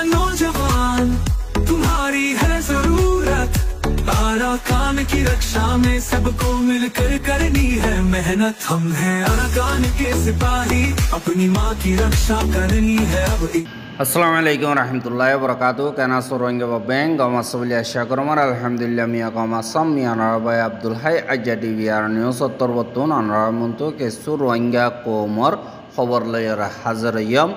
नौजवान तुम्हारी है जरूरत, अराकान की रक्षा में सबको मिलकर करनी है मेहनत। हम हैं अराकान के सिपाही, अपनी माँ की रक्षा करनी है अब। আসসালামু আলাইকুম রহমতুল্লাহ বরকাতু কেনা সরঙ্গে বাবেং গমা সবলি আশা করমার আলহামদুলিল্লাহ মিয়া গমা সাম মিয়া নরবাই আব্দুল হাই আজ্জা টিভি আর নিউজ উত্তরবর্তন অনরামন্ত কেসু রোহিঙ্গা কোমর খবর লয়র হাজার ইয়ম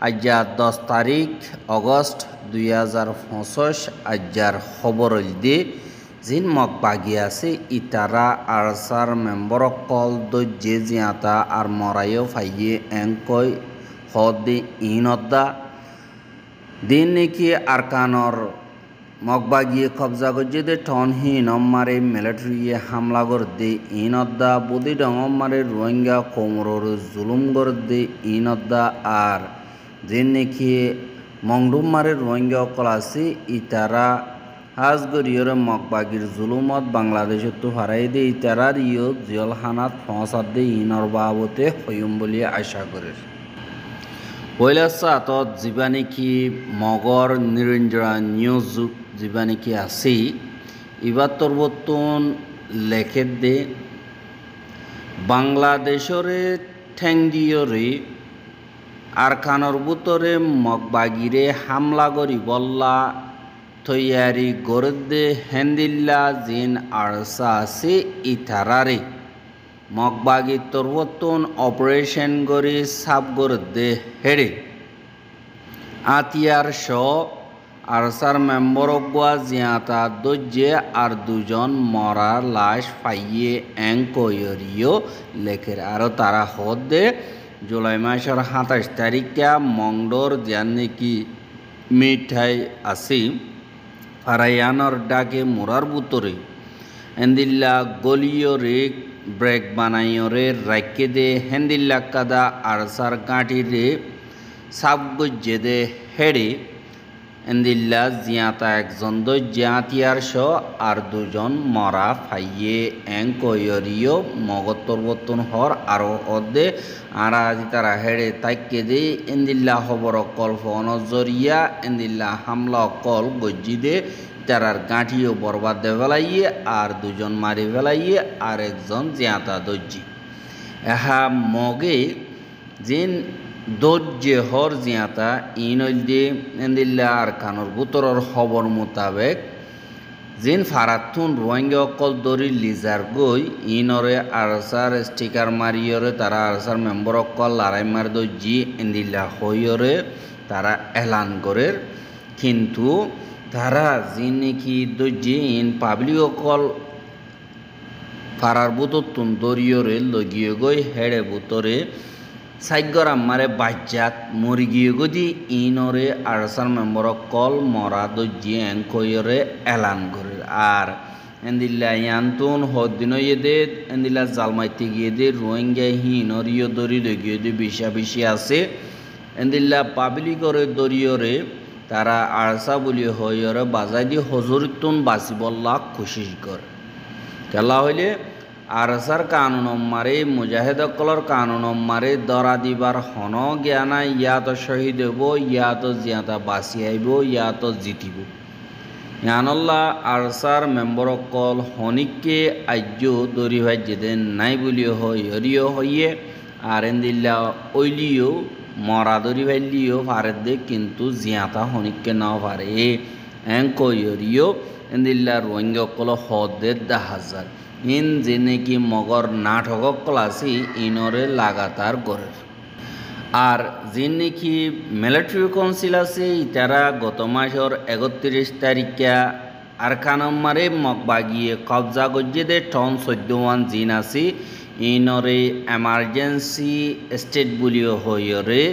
আজ্জা 10 তারিখ আগস্ট 2025 আজ্জার খবর দি জিন মক বাগি আছে ইতারা আরসার মেম্বর কল দজ্জে জিয়াতা আর মরাইও ফাইয়ে এঙ্কই হদে ইনদ্দা দিন নাকি আরকানর মগবাগিয়ে কবজা গজ্জে টন হিনমারে মিলিটারিয়ে হামলা করদে ইনদ্দা বদি ডঙমারে রোহিঙ্গা কোমরর জুলুম করদে ইনদ্দা আর দিন নাকি মংডুমারে রোহিঙ্গা কলাসি ইতারা হাজগরিয়র মগবাগির জুলুমত বাংলাদেশত তো হারাই দে ইতারার ইয় জেলখানাত পৌঁছাত দে ইনর বাবতে হইম বলে আশা করে পয়লা সাতত জীবানিকি মগর নিরঞ্জরা নিউজ জীবানিকি আছে এবার তরবতন লেখে দে বাংলাদেশরে ঠেং দিয়রে আরকানর বুতরে মগবাগিরে হামলা করি বল্লা তৈয়ারি গরদে হেন্দিল্লা জিন আরসা আছে ইতারারে মগবাগি তরবতন অপারেশন গরি সাব গরদে হেড়ে আতিয়ার শ আরসার মেম্বর অগুয়া জিয়াতা দজ্জে আর দুজন মরা লাশ ফাইয়ে এঙ্কয়রিও লেখের আরও তারা হদে জুলাই মাসের 27 তারিখা মংডর যান নাকি মিঠাই আসি ফারায়ানর ডাকে মোরার বুতরে এন্দিল্লা গলিও রে ব্রেক বানাইরে রাখে দে হেন্দিল্লা কাদা আরসার গাঁটি রে সাব গজ্জে দে হেড়ে এন্দিল্লা জিয়াতা একজন দজ্জাতিয়ার শ আর দুজন মরা ফাইয়ে এঙ্কয়রিও মগতরবতন হর আরও অদে আরা আজি তারা হেড়ে তাইকে দে এন্দিল্লা খবর কল্প অনজরিয়া এন্দিল্লা হামলা কল গজ্জি দে তারার গাঁঠিও বরবাদ দে ফেলাইয়ে আর দুজন মারি ফেলাইয়ে আর একজন জিয়াতা দজ্জি এহা মগে জিন দজ্জে হর জিয়াতা ইনল দে এন্দিল্লা আর কানর বুতরর খবর মোতাবেক জিন ফারাতুন রোহিঙ্গা অকল দরি লিজার গই ইনরে আরসার স্টিকার মারিয়রে তারা আরসার মেম্বর অকল লড়াই মার দজ্জি এন্দিল্লা হইয়রে তারা এলান করে কিন্তু তারা জিন নাকি দজ্জি ইন পাবলিক অকল ফারার বুততুন দরিয়রে লগিয়ে গই হেড়ে বুতরে সাইগর আমারে বাজ্জাত মরি গিয়ে গদি ইনরে আরসার মেম্বর কল মরা দজ্জি এঙ্কয়রে এলান করে আর এন্দিল্লা ইয়ান্তুন হদিন দে এন্দিল্লা জালমাইতে গিয়ে দে রোহিঙ্গা হিনরিয় দরি লগিয়ে দে বেশি আছে এন্দিল্লা পাবলিকরে দরিয়রে তারা আরসা বলি হইরে বাজাই দিয়ে হজরিতুন বাঁচিবল্লা কোশিশ করে কেলা হইলে আরসার কানুন মারে মুজাহিদ কলর কানুন মারে দরা দিবার হন জ্ঞানা ইয়াত শহীদ হব ইয়াত জিয়াতা বাঁচি আইব ইয়াত জিতিব ইয়ানল্লা আরসার মেম্বর কল হনিককে আজ্য দরি ভাই যেদিন নাই বলি হইয় হইয়ে আর এন্দিল্লা ওইলিও মরা দরি ভাইলিও পারে দে কিন্তু জিয়াতা হনিককে নাও পারে এঙ্কয়রিও এন্দিল্লা রোহিঙ্গা কল হদে 10,000 ইন যে নাকি মগর নাটক কলাসি ইনরে লাগাতার করে আর যে নাকি মিলিটারি কাউন্সিল আছে তারা গত মাসের 31 তারিখা আরকানমারে মগবাগিয়ে কবজা গজ্জে দে টন 14 জিন আছে ইনরে এমার্জেন্সি স্টেট বলিও হইরে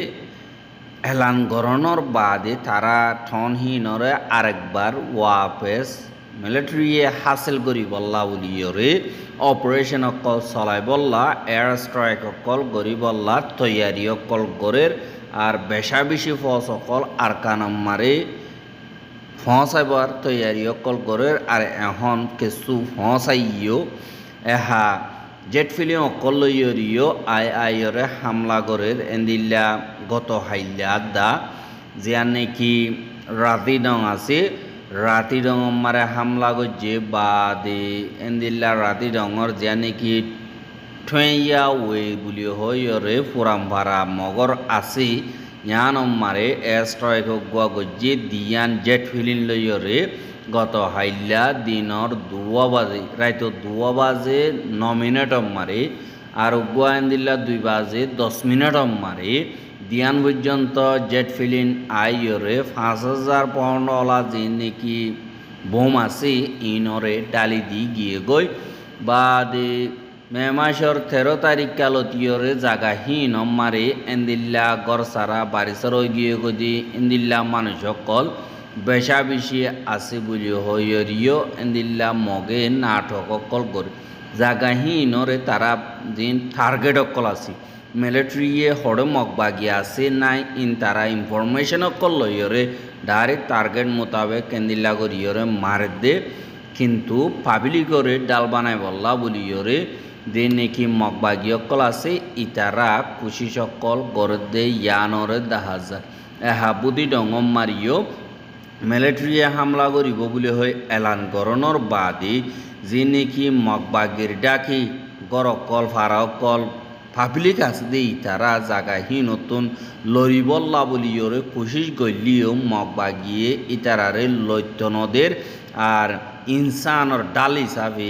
এলান গরণর বাদে তারা ঠন হিনরে আরেকবার ওয়াপেস মিলিটারিয়ে হাসিল করি বল্লা বলিয়রে অপারেশন অকল চলাই বল্লা এয়ার স্ট্রাইক অকল করি বল্লা তৈয়ারি অকল গরের আর বেশা বেশি ফস অকল আরকানম মারে ফসাইবার তৈয়ারি অকল গরের আর এখন কিছু ফসাইও এহা জেট ফিলিং অকল লইয়রিও আইরে হামলা গরের এন্দিল্লা গত হাইল্লা দা জিয়ান নাকি রাতি ডং আছে রাতি ডং মারে হামলা গজ্জে বাদে এন্দিল্লা রাতি ডঙর জিয়ান নাকি ঠেইয়া ওয়ে বুলি হয়রে পুরাম ভাড়া মগর আছে ইয়ান মারে এস্ট্রয়েক গুয়া গজ্জে দিয়ান জেট ফিলিন লইরে গত হাইলা দিনর 2 বাজে রাইত 2 বাজে 9 মিনিট মারে আর গুয়া এন্দিল্লা 2 বাজে 10 মিনিট মারে দিয়ান পর্যন্ত জেট ফিলিন আইরে 5000 পাউন্ড ওলা যে নাকি বোম আছে ইনরে ডালি দি গিয়ে গই বাদে মে মাসের 13 তারিখ কালতিয়রে জাগাহীন মারে এন্দিল্লা গড় সারা বারিসর গিয়ে গদি এন্দিল্লা মানুষ সকল বেশা বেশি আছে বলি হইরিও এন্দিল্লা মগে নাটক অকল করে জাগাহীনরে তারা দিন টার্গেট অকল আছে মিলিটারিয়ে হড়ে মগবাগি আছে নাই ইন তারা ইনফরমেশন অকল লইরে ডাইরেক্ট টার্গেট মোতাবেক এন্দিল্লা করিয়রে মারে দে কিন্তু পাবলিকরে ডাল বানাই বললা বলিয়রে যে নাকি মগবাগি অকল আছে ইতারা কুশি সকল গড়ে দে ইয়ানরে দেখা যায় এহা বুদ্ধি ডঙম মারিও মিলিটারিয়ে হামলা করিব বলে হয় এলান করণর বাদে যে নাকি মগবাগির ডাকি গড় অকল ফারা অকল পাবলিক আছে দে ইতারা জাগাহি নতুন লরিবল্লা বলিওরে কোশিশ গলিও মগবাগিয়ে ইতারারে লৈত্যনদের আর ইনসানর ডাল হিসাবে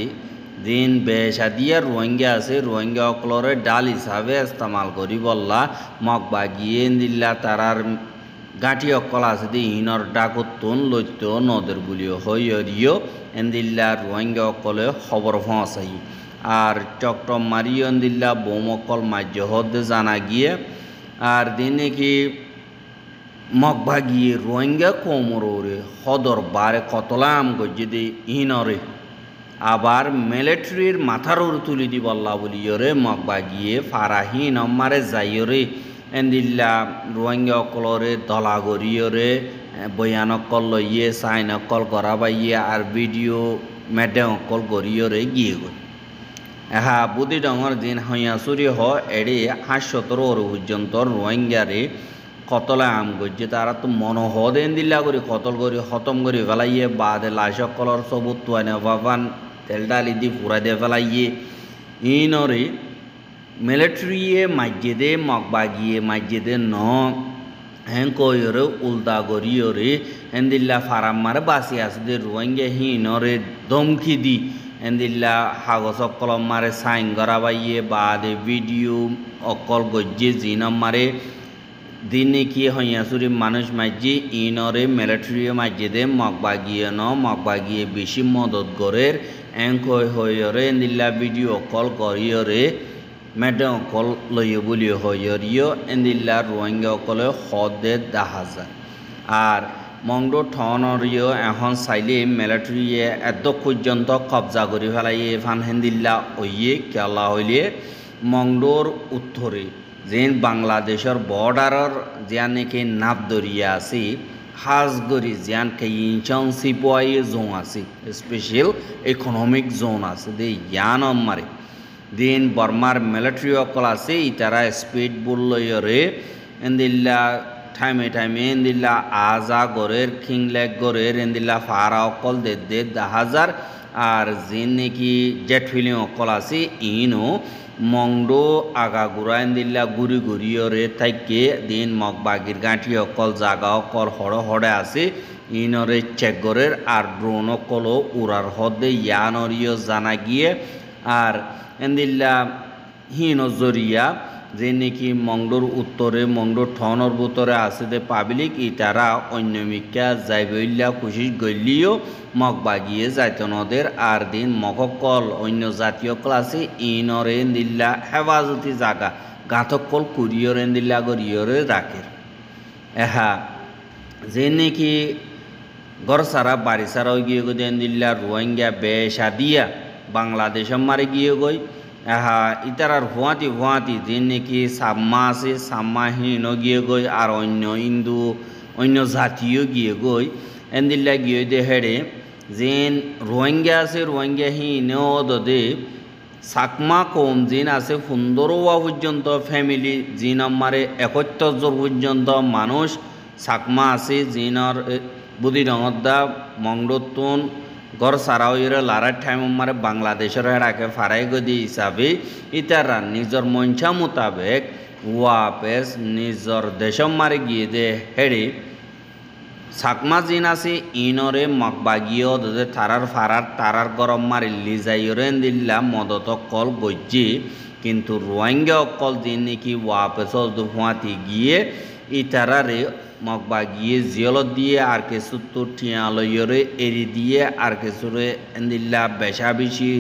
দিন বেশা দিয়ে রোহিঙ্গা আছে রোহিঙ্গা অকলরে ডাল হিসাবে ইস্তেমাল করি বললা মগবাগিয়ে দিল্লা তারার গাঁটি অকল আছে দি ইনর ডাকতুন লৈত্য নদের বলিও হইরিও এন্দিল্লা রোহিঙ্গা অকলে খবর পৌঁছাই আর চক্টম মারিও এন্দিল্লা বোম অকল মাজ্য হদে জানা গিয়ে আর দিন নাকি মগবাগিয়ে রোহিঙ্গা কোমরে হদর বারে কতলাম গজ্জে ইনরে আবার মিলিটারির মাথার উপর তুলি দি বল্লা বলিয়রে মগবাগিয়ে ফারাহীন মারে যাইরে এন্দিল্লা রোহিঙ্গা অকলরে দলা গরিয়রে বয়ান অকল লইয়ে সাইন অকল করা বাইয়ে আর ভিডিও মেডে অকল গরিয়রে গিয়ে গই এহা বুদ্ধি ডঙর দিন হইয়া চুরি হ এড়ে 517 পর্যন্ত রোহিঙ্গারে কতলা আম গজ্জে তারা তো মনোহদ এন্দিল্লা করে কতল করে খতম করে ফেলাইয়ে বাদে লাশ অকলর সবুত তুয়ানে বাবান তেল ডালি দি পুরা দিয়ে ফেলাইয়ে ইনরে মিলিটারিয়ে মাজ্জেদে মগবাগিয়ে মাজ্জেদে ন হ্যাঁ কইরে উল্টা করিয়রে এন্দিল্লা ফারাম মারে বাসি আছে দে রোহিঙ্গা হিনরে ধমকি দি এন্দিল্লা হাগজ অকল মারে সাইন করা বাইয়ে বাদে ভিডিও অকল গজ্জে জিনম মারে দিন নাকি হইয়া চুরি মানুষ মাজ্জি ইনরে মিলিটারিয়ে মাজ্জেদে মগবাগিয়ে বেশি মদত গরের এঙ্কই হইরে এন্দিল্লা ভিডিও কল করিয়রে মেডে অকল লইয়ে বলি হইরিও এন্দিল্লা রোহিঙ্গা অকলে হদে দেখা যায় আর মংডো ঠনরিও এখন চাইলে মিলিটারিয়ে এত পর্যন্ত কবজা করে ফেলাই এফান হেন্দিল্লা ওইয়ে কেলা হইলে মংডোর উত্তরে যেন বাংলাদেশের বর্ডারের যেন নাকি নাপ দরিয়া আছে হাজগরি যেন কে ইনচান সিপাহী জোন আছে স্পেশাল ইকোনমিক জোন আছে দে ইয়ান মারে দিন বর্মার মিলিটারি অকল আছে ইতারা স্পিড বুল লইরে এন্দিল্লা টাইমে এন্দিল্লা আজা গরের খিংলেক গরের এন্দিল্লা ফারা অকল দে 10,000 আর যেন নাকি জেট ফিলিং অকল আছে ইনো মংডো আগাগুড়া এন্দিল্লা গুড়ি গুড়িয়রে থাইকে দিন মগবাগির গাঁঠি অকল জাগা অকল হড়ে আছে ইনরে চেক গরের আর ড্রোন অকলও উড়ার হদে ইয়ানরিও জানা গিয়ে আর এন্দিল্লা হিন জরিয়া যে নাকি মংডোর উত্তরে মংডোর ঠনর ভিতরে আছে দে পাবলিক ইতারা অন্যমিকা যাইবইল্লা কোশিশ গলিও মগবাগিয়ে যাইতনদের আর দিন মগকল অন্য জাতীয় ক্লাসে ইনরে এন্দিল্লা হেফাজতি জাগা গাথকল কুরিয়র এন্দিল্লা গরিয়রে রাখের এহা যে নাকি ঘর সারা বাড়ি সারা গিয়ে গো এন্দিল্লা রোহিঙ্গা বেশা দিয়া বাংলাদেশ মারে গিয়ে গই এহা ইতারার ভুয়াতি যে নাকি সাম্মা আছে সাম্মাহীন গিয়ে গই আর অন্য জাতীয় গিয়ে গই এন্দিল্লা গিয়ে দে হেড়ে যেন রোহিঙ্গা আছে রোহিঙ্গাহীন দে সাকমা কম জিন আছে 15 পর্যন্ত ফ্যামিলি জিন আমারে 71 পর্যন্ত মানুষ সাকমা আছে জিনর বুদি রঙদা মংডতুন গর সারাওয়রে লারার টাইম মারে বাংলাদেশের হেরাকে ফারাই গদি হিসাবে ইতারা নিজর মঞ্চা মোতাবেক ওয়াপেস নিজর দেশম মারে গিয়ে দে হেড়ে সাকমা জিন আছে ইনরে মকবাগিও দে তারার ফারার তারার গরম মারি লিজাইরে দিল্লা মদত কল গজ্জি কিন্তু রোহিঙ্গা অকল দিন নাকি ওয়াপেস হুয়াতি গিয়ে ইতারারে মকবাগিয়ে জিয়লত দিয়ে আর কিছু তো টিয়ালয়রে এরি দিয়ে আর কিছুরে দিল্লা বেশা বেশি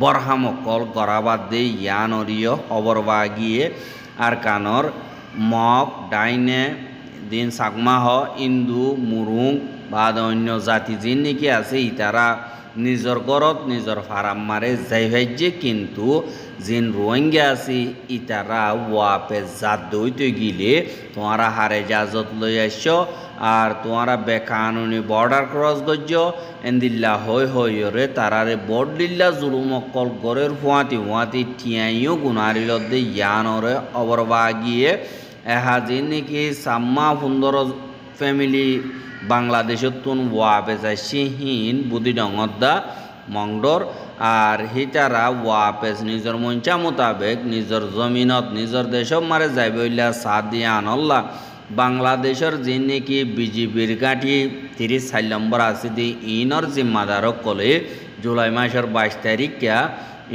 বরহাম অকল গরাবাদ দে ইয়ানরিয় অবরবা গিয়ে আর কানর মগ ডাইনে দিন সাকমা হ ইন্দু মুরুং বা অন্য জাতি যিন নাকি আছে ইতারা নিজর গরত নিজর ফারাম মারে যাই ভাইজে কিন্তু যিন রোহিঙ্গা আছে ইতারা ওয়াপে জাত দইতে গিলে তোমারা হারে জাজত লই আস আর তোমারা বেকানুনি বর্ডার ক্রস গজ্য এন্দিল্লা হইরে তারারে বড় দিল্লা জুলুম অকল গরের হুয়াতি টিয়াইও গুনারিল দে ইয়ানরে অবরবা গিয়ে এহাজিন নাকি সাম্মা সুন্দর ফ্যামিলি বাংলাদেশত তুন ওয়াপে যায় সিহীন বুদি ডঙদা মংডর আর হিতারা ওয়াপেস নিজের মঞ্চা মোতাবেক নিজের জমিনত নিজের দেশত মারে যাইবইলা সাথ দিয়ে আনল্লা বাংলাদেশের যে নাকি বিজেপির গাঁঠি 34 নম্বর আছে দি ইনর জিম্মাদারক কলে জুলাই মাসের 22 তারিখা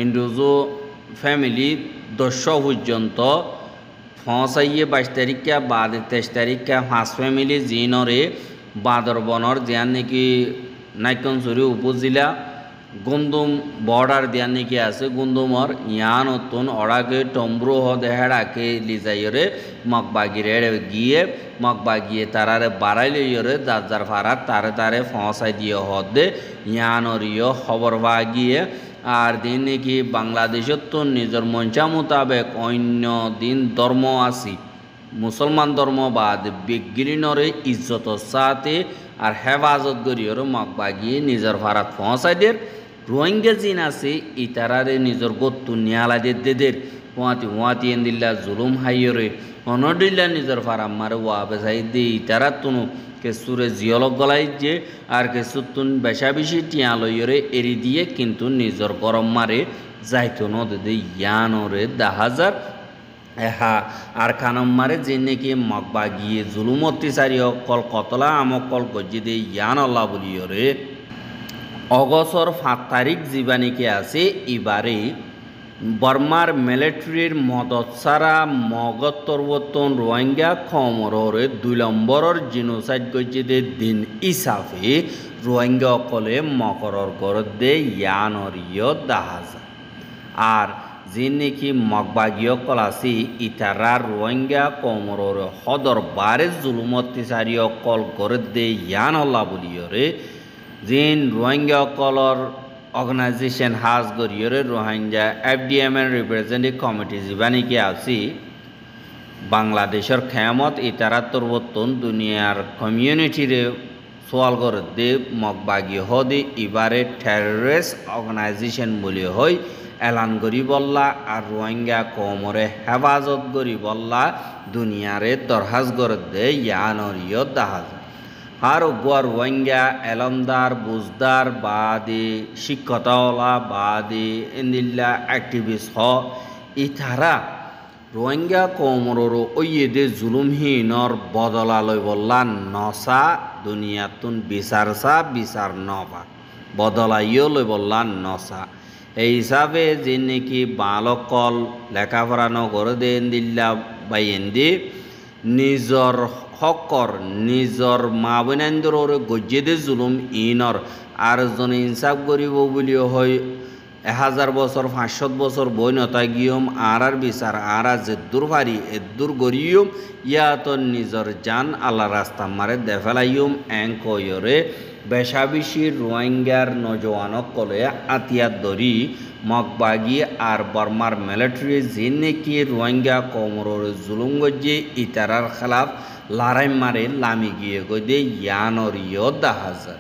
ইন্ডুজো ফ্যামিলি 10 পর্যন্ত ফসাইয়ে 22 তারিখা বাদ 23 তারিখা 5 ফ্যামিলি জিনরে বাঁদরবনের দিয়ান নাকি নাইকনসুরি উপজেলা গুন্দুম বর্ডার দিয়ান নাকি আছে গুন্দুমর ইয়ান নতুন অড়াকে টম্ব্রু হ দেহাড়াকে লিজাইরে মকবাগিরে গিয়ে মকবাগিয়ে তারারে বাড়াইলে যার ফারার তারে ফসাই দিয়ে হদে ইয়ানরিয় খবর গিয়ে আর দিন নাকি বাংলাদেশত তো নিজের মঞ্চা মোতাবেক অন্য দিন ধর্ম আসি মুসলমান ধর্ম বাদ বিজ্ঞানীরে ইজ্জত সাথে আর হেফাজত করিয়র মকবাগিয়ে নিজের ফারাত পৌঁছাই দের রোহিঙ্গা জিন আছে ইতারারে নিজের গত্তু নিয়ালা দেদের হুয়াতি এন্দিল্লা জুলুম হাইয়রে অনডিল্লা নিজের ফারাম মারে ওয়াবে যাই দে ইতারা তুনু কেসুরে জিয়লক গলাই যে আর কেসুতুন বেশা বেশি টিয়া লইরে এরি দিয়ে কিন্তু নিজের গরম মারে যাইতো নদে ইয়ানরে 10,000 এহা আর কানম মারে যে নাকি মকবা গিয়ে জুলুম অত্যাচারী অকল কতলা আমকল গজ্জি দে ইয়ান আল্লাহ বলিয়রে অগস্টর 5 তারিখ জীবানিকে আছে এবারে বর্মার মিলিটারির মদত ছাড়া মগত তরবতন রোহিঙ্গা খমরে 2 নম্বরের জিনোসাইড গজ্জিদে দিন হিসাবে রোহিঙ্গা অকলে মকরর গরত দে ইয়ানরিয় 10,000 আর যে নাকি মকবাগীয় কলাসি ইতারা রোহিঙ্গা কমরর হদর বারে জুলুম অত্যাচারী অকল করে দে ইয়ান আল্লাহ বলিয়রে জিন রোহিঙ্গা অকলর অর্গানাইজেশন হাজ গরিয়রে রোহিঙ্গা FDM রিপ্রেজেন্টেটিভ কমিটি জীবানিকে আছি বাংলাদেশের খেয়ামত ইতারা তরবতন দুনিয়ার কমিউনিটিরে সোয়াল করে দে মকবাগী হদে এবারে টেররিস্ট অর্গানাইজেশন বলে হয় এলান করি বললা আর রোহিঙ্গা কমরে হেফাজত করি বললা দুনিয়ারে দরহাজ করে দে ইয়ানরিয় 10,000 আর গোয়ার রোহিঙ্গা এলমদার বুজদার বাদে শিক্ষতাওয়ালা বাদে ইন্দিল্লা অ্যাক্টিভিস্ট হ ইতারা রোহিঙ্গা কমরর ওইদে জুলুমহীনর বদলালয় বললা নসা দুনিয়াতুন বিচার নবা বদলাইও লই বললা নসা এই হিসাবে যে নাকি বালকল লেখাপড়া নগরে দেন দিল্লা বাইন্দি নিজর হকর নিজর মা বোনেন্দর গজ্জেদে জুলুম ইনর আর জনে ইনসাফ করিব বলিও হয় 1000 বছর 500 বছর বই নতা গিয়ম আর বিচার আর যেদূর পারি এদূর গরিয়ম ইয়াত নিজর জান আল্লাহ রাস্তা মারে দেফেলাইম কয়রে বেশা বেশি রোহিঙ্গার নজওয়ানক কলে আতিয়াত ধরি মকবাগি আর বর্মার মিলিটারি যে নাকি রোহিঙ্গা কমরর জুলুম গজ্জে ইতারার খেলাফ লড়াই মারে লামি গিয়ে গদে ইয়ানরিয় 10,000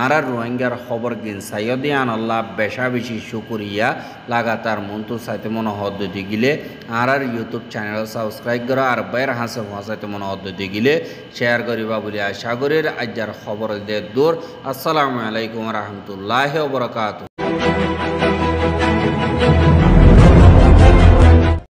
আর রোহিঙ্গার খবর গিন সাইয়দি আন আল্লাহ বেশা বেশি শুকুরিয়া লাগাতার মন্তু সাইতে মনে হদ্দি গিলে আর ইউটিউব চ্যানেল সাবস্ক্রাইব করা আর বাইর হাসে হাসাইতে মনে হদ্দি গিলে শেয়ার করিবা বলে আশা করির আজ্জার খবর দে দূর। আসসালামু আলাইকুম রহমতুল্লাহ বরকাত।